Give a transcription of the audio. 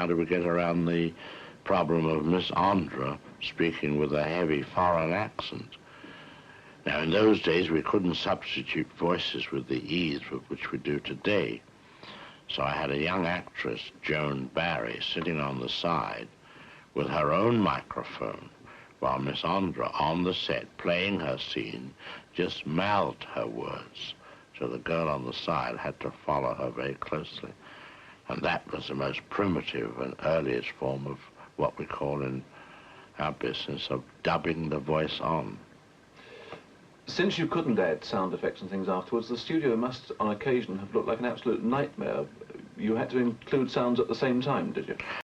how do we get around the problem of Miss Andra speaking with a heavy foreign accent? Now, in those days, we couldn't substitute voices with the ease with which we do today. So I had a young actress, Joan Barry, sitting on the side with her own microphone, while Miss Andra, on the set, playing her scene, just mouthed her words. So the girl on the side had to follow her very closely. And that was the most primitive and earliest form of what we call in our business of dubbing the voice on. Since you couldn't add sound effects and things afterwards, the studio must, on occasion, have looked like an absolute nightmare. You had to include sounds at the same time, did you?